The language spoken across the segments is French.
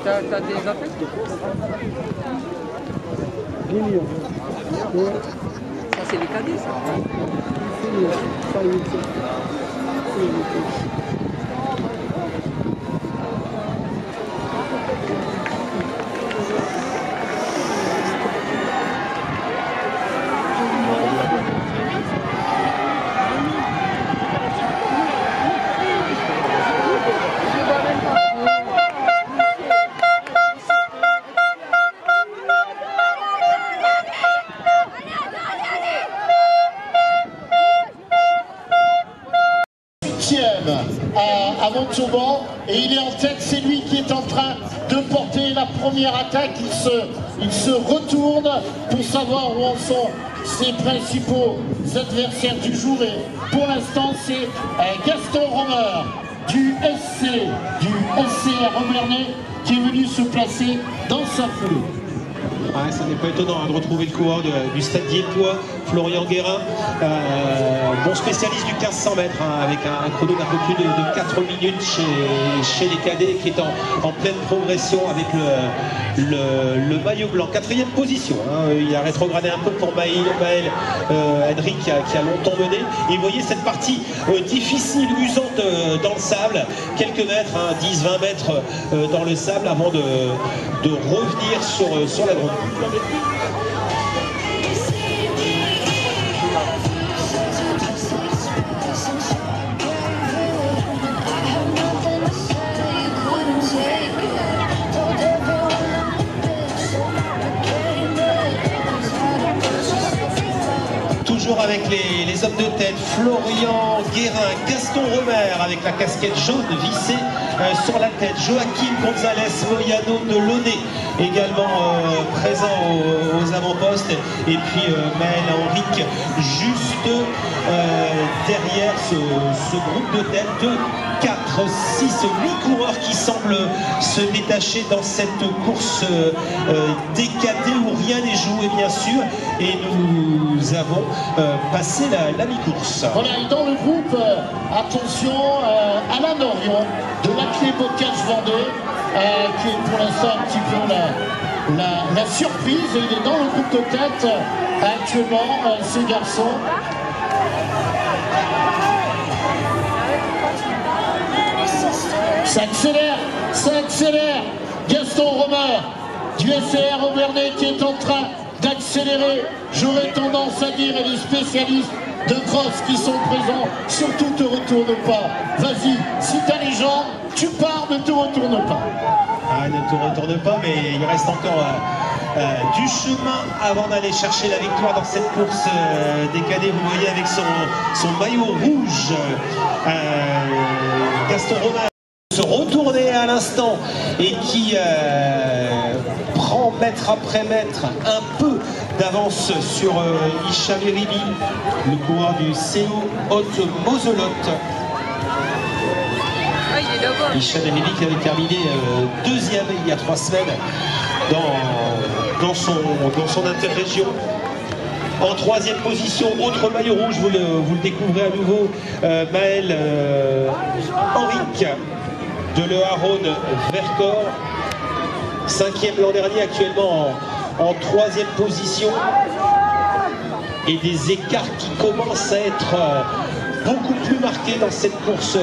T'as des affects? Ça c'est les cadets ça. À Montauban et il est en tête, c'est lui qui est en train de porter la première attaque. Il se retourne pour savoir où en sont ses principaux adversaires du jour et pour l'instant c'est Gaston Romer du SCR Obernai qui est venu se placer dans sa foulée. Ouais, ça n'est pas étonnant de retrouver le coureur du Stade Dieppe, Florian Guérin, bon spécialiste du 1500 mètres, avec un chrono d'un peu plus de 4 minutes chez les cadets, qui est en pleine progression avec le maillot blanc. 4e position, il a rétrogradé un peu pour Maël Henrik qui a longtemps mené. Et vous voyez cette partie difficile, usante dans le sable, quelques mètres, 10-20 mètres dans le sable avant de revenir sur la grande. Toujours avec les hommes de tête, Florian Guérin, Gaston Romer avec la casquette jaune vissée sur la tête, Joaquim González Moyano de Launay également présent aux avant-postes, et puis Maël Henrik juste derrière ce groupe de tête de 4, 6, 8 coureurs qui semblent se détacher dans cette course décadée où rien n'est joué bien sûr, et nous avons passé la mi-course. Voilà, et dans le groupe, attention, Alain Dorion de l'Athlé Bocage Vendée, qui est pour l'instant un petit peu la surprise, et il est dans le groupe de tête actuellement, ce garçon. Ça accélère, Gaston Romer du SCR Obernai qui est en train d'accélérer, j'aurais tendance à dire, et les spécialistes de cross qui sont présents, surtout te retourne pas. Vas-y, si t'as les jambes, tu pars, ne te retourne pas. Ah, ne te retourne pas, mais il reste encore du chemin avant d'aller chercher la victoire dans cette course décadée. Vous voyez avec son maillot rouge, Gaston Romer se retourner à l'instant et qui prend mètre après mètre un peu d'avance sur Hicham Eribi, le coureur du CO Haute-Moselotte. Hicham Eribi qui avait terminé deuxième il y a 3 semaines dans son interrégion. En 3e position, autre maillot rouge, vous le découvrez à nouveau, Maël Henrik de Le Haron Vercors, 5e l'an dernier, actuellement en 3e position, et des écarts qui commencent à être beaucoup plus marqués dans cette course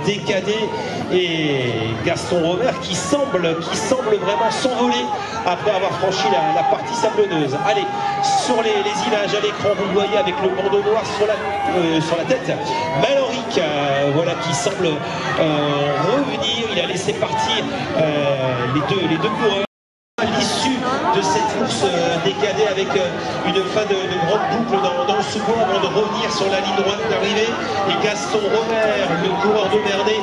décadée, et Gaston Romer qui semble vraiment s'envoler après avoir franchi la partie sablonneuse. Allez, sur les images à l'écran, vous le voyez avec le bandeau noir sur la tête, Maël Henrik, voilà, qui semble revenir. Il a laissé partir les deux coureurs à l'issue de cette course décadée, avec une fin de grande boucle dans le second avant de revenir sur la ligne droite d'arrivée. Et Gaston Romer, le coureur d'Obernai,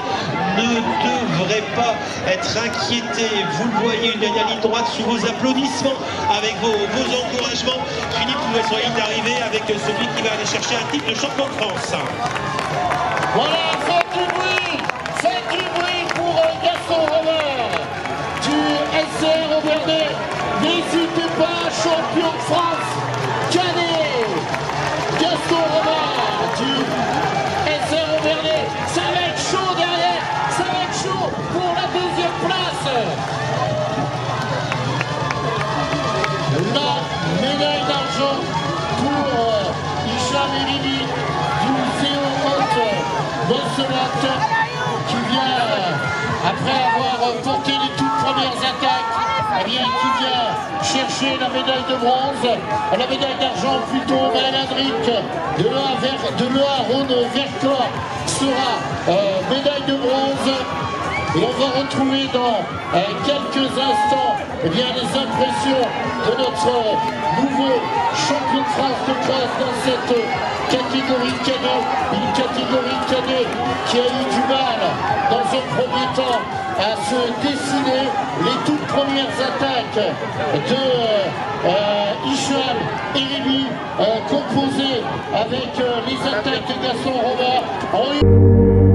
ne devrait pas être inquiété. Vous le voyez, une dernière ligne droite sous vos applaudissements, avec vos encouragements. Philippe, vous êtes sur la ligne d'arrivée avec celui qui va aller chercher un titre de champion de France. Voilà, faites du bruit pour Gaston Romer du SCR Obernai. N'hésitez pas, champion de France cadet, Gaston Romer du SCR Obernai. Ça va être chaud derrière, ça va être chaud. après avoir porté les toutes premières attaques, eh bien, qui vient chercher la médaille de bronze, la médaille d'argent plutôt, Maladric de l'EA Rhône-Vercors sera médaille de bronze. Et on va retrouver dans quelques instants eh bien, les impressions de notre nouveau champion de France de classe dans cette catégorie cadet. Une catégorie cadet qui a eu du mal dans un premier temps à se dessiner. Les toutes premières attaques de Hicham et Rémi composées avec les attaques de Gaston Robert ont eu...